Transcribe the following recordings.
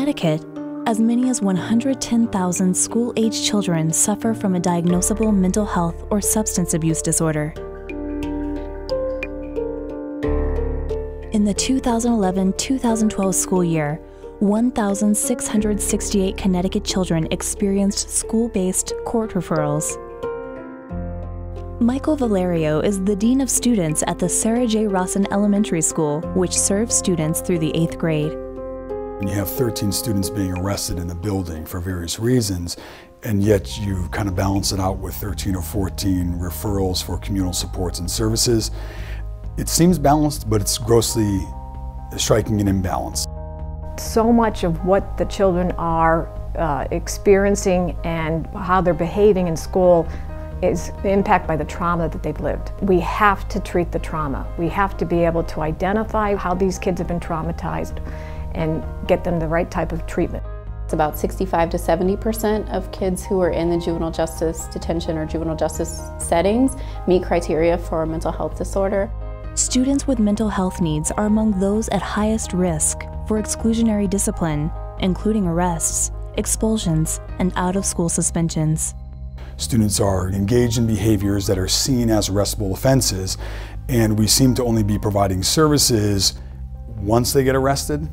Connecticut, as many as 110,000 school-age children suffer from a diagnosable mental health or substance abuse disorder. In the 2011-2012 school year, 1,668 Connecticut children experienced school-based court referrals. Michael Valerio is the Dean of Students at the Sara J. Rosen Elementary School, which serves students through the 8th grade. You have 13 students being arrested in the building for various reasons, and yet you kind of balance it out with 13 or 14 referrals for communal supports and services. It seems balanced, but it's grossly striking an imbalance. So much of what the children are experiencing and how they're behaving in school is impacted by the trauma that they've lived. We have to treat the trauma. We have to be able to identify how these kids have been traumatized and get them the right type of treatment. It's about 65 to 70% of kids who are in the juvenile justice detention or juvenile justice settings meet criteria for a mental health disorder. Students with mental health needs are among those at highest risk for exclusionary discipline, including arrests, expulsions, and out-of-school suspensions. Students are engaged in behaviors that are seen as arrestable offenses, and we seem to only be providing services once they get arrested.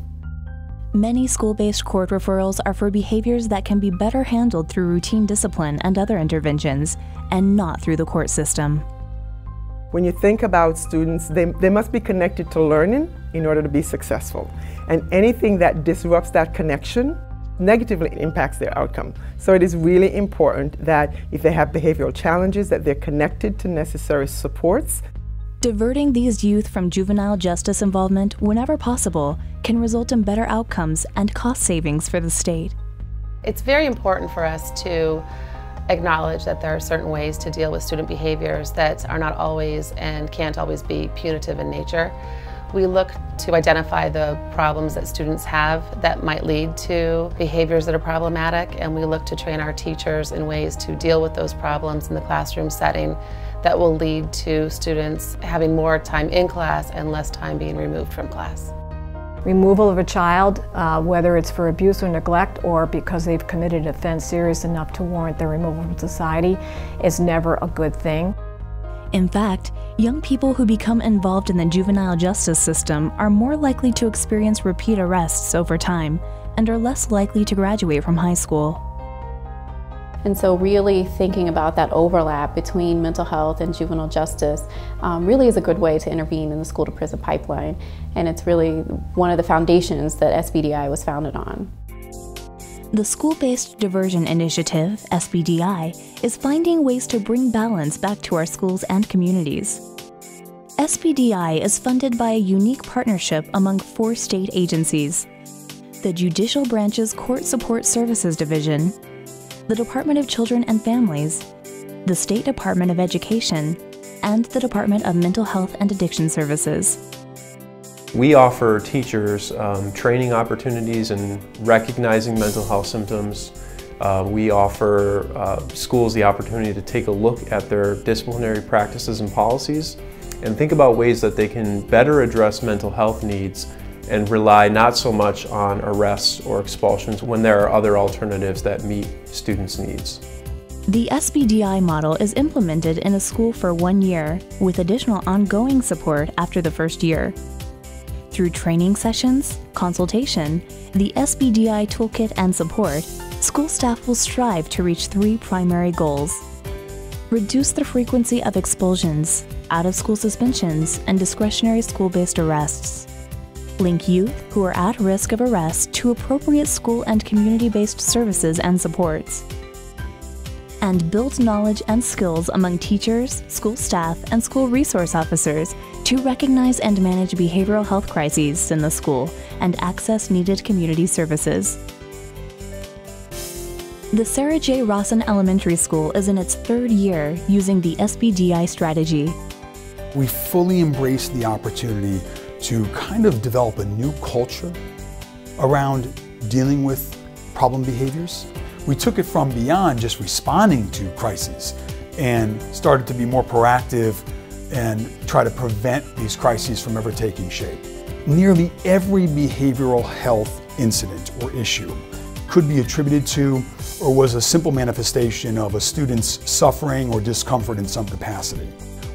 Many school-based court referrals are for behaviors that can be better handled through routine discipline and other interventions, and not through the court system. When you think about students, they must be connected to learning in order to be successful. And anything that disrupts that connection negatively impacts their outcome. So it is really important that if they have behavioral challenges, that they're connected to necessary supports. Diverting these youth from juvenile justice involvement whenever possible can result in better outcomes and cost savings for the state. It's very important for us to acknowledge that there are certain ways to deal with student behaviors that are not always and can't always be punitive in nature. We look to identify the problems that students have that might lead to behaviors that are problematic, and we look to train our teachers in ways to deal with those problems in the classroom setting that will lead to students having more time in class and less time being removed from class. Removal of a child, whether it's for abuse or neglect or because they've committed an offense serious enough to warrant their removal from society, is never a good thing. In fact, young people who become involved in the juvenile justice system are more likely to experience repeat arrests over time and are less likely to graduate from high school. And so really thinking about that overlap between mental health and juvenile justice really is a good way to intervene in the school to prison pipeline. And it's really one of the foundations that SBDI was founded on. The School-Based Diversion Initiative, SBDI, is finding ways to bring balance back to our schools and communities. SBDI is funded by a unique partnership among 4 state agencies: the Judicial Branch's Court Support Services Division, the Department of Children and Families, the State Department of Education, and the Department of Mental Health and Addiction Services. We offer teachers training opportunities in recognizing mental health symptoms. We offer schools the opportunity to take a look at their disciplinary practices and policies and think about ways that they can better address mental health needs and rely not so much on arrests or expulsions when there are other alternatives that meet students' needs. The SBDI model is implemented in a school for 1 year, with additional ongoing support after the first year. Through training sessions, consultation, the SBDI toolkit and support, school staff will strive to reach 3 primary goals: reduce the frequency of expulsions, out-of-school suspensions, and discretionary school-based arrests; link youth who are at risk of arrest to appropriate school and community-based services and supports; and build knowledge and skills among teachers, school staff, and school resource officers to recognize and manage behavioral health crises in the school and access needed community services. The Sara J. Rosen Elementary School is in its 3rd year using the SBDI strategy. We fully embrace the opportunity to kind of develop a new culture around dealing with problem behaviors. We took it from beyond just responding to crises and started to be more proactive and try to prevent these crises from ever taking shape. Nearly every behavioral health incident or issue could be attributed to or was a simple manifestation of a student's suffering or discomfort in some capacity.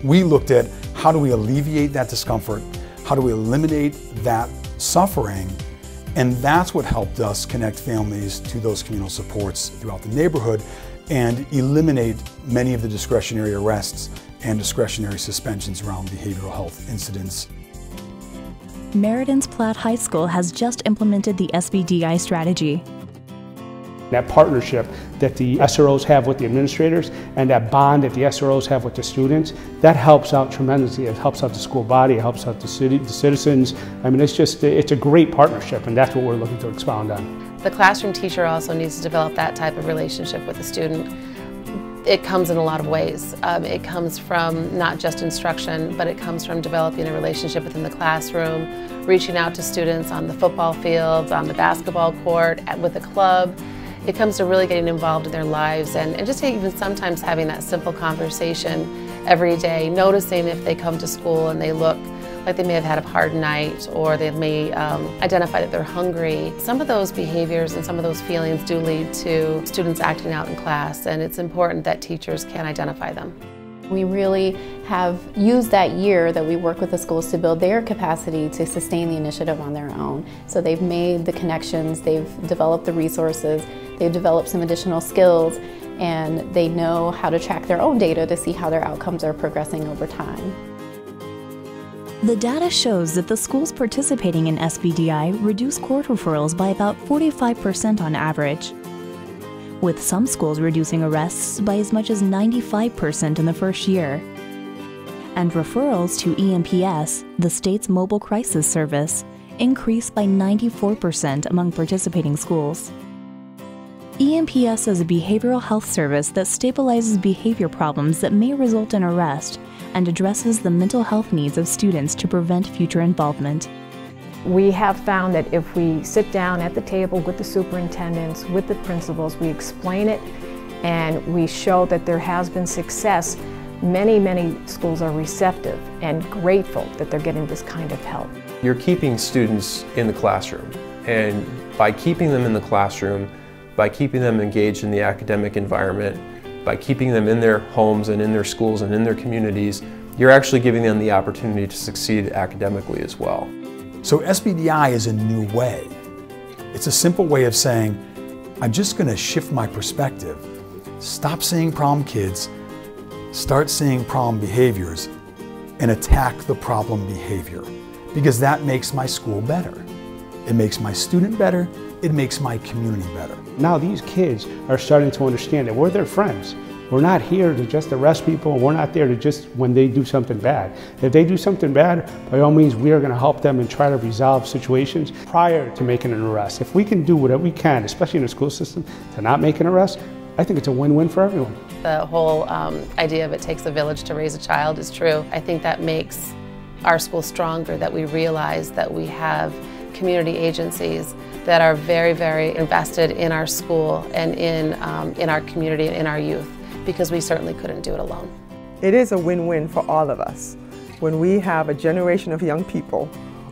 We looked at how do we alleviate that discomfort, how do we eliminate that suffering, and that's what helped us connect families to those communal supports throughout the neighborhood and eliminate many of the discretionary arrests and discretionary suspensions around behavioral health incidents. Meriden's Platt High School has just implemented the SBDI strategy. That partnership that the SROs have with the administrators and that bond that the SROs have with the students, that helps out tremendously. It helps out the school body, it helps out the citizens. I mean, it's a great partnership, and that's what we're looking to expound on. The classroom teacher also needs to develop that type of relationship with the student. It comes in a lot of ways. It comes from not just instruction, but it comes from developing a relationship within the classroom, reaching out to students on the football field, on the basketball court, with the club. It comes to really getting involved in their lives and just even sometimes having that simple conversation every day, noticing if they come to school and they look like they may have had a hard night or they may identify that they're hungry. Some of those behaviors and some of those feelings do lead to students acting out in class, and it's important that teachers can identify them. We really have used that year that we work with the schools to build their capacity to sustain the initiative on their own. So they've made the connections, they've developed the resources, they've developed some additional skills, and they know how to track their own data to see how their outcomes are progressing over time. The data shows that the schools participating in SBDI reduce court referrals by about 45% on average, with some schools reducing arrests by as much as 95% in the first year. And referrals to EMPS, the state's mobile crisis service, increased by 94% among participating schools. EMPS is a behavioral health service that stabilizes behavior problems that may result in arrest and addresses the mental health needs of students to prevent future involvement. We have found that if we sit down at the table with the superintendents, with the principals, we explain it and we show that there has been success, many schools are receptive and grateful that they're getting this kind of help. You're keeping students in the classroom, and by keeping them in the classroom, by keeping them engaged in the academic environment, by keeping them in their homes and in their schools and in their communities, you're actually giving them the opportunity to succeed academically as well. So SBDI is a new way. It's a simple way of saying, I'm just going to shift my perspective. Stop seeing problem kids, start seeing problem behaviors, and attack the problem behavior. Because that makes my school better. It makes my student better, it makes my community better. Now these kids are starting to understand that we're their friends. We're not here to just arrest people, and we're not there to just when they do something bad. If they do something bad, by all means, we are going to help them and try to resolve situations prior to making an arrest. If we can do whatever we can, especially in the school system, to not make an arrest, I think it's a win-win for everyone. The whole idea of it takes a village to raise a child is true. I think that makes our school stronger, that we realize that we have community agencies that are very invested in our school and in our community and in our youth, because we certainly couldn't do it alone. It is a win-win for all of us when we have a generation of young people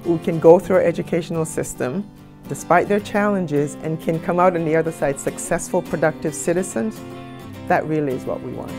who can go through our educational system despite their challenges and can come out on the other side successful, productive citizens. That really is what we want.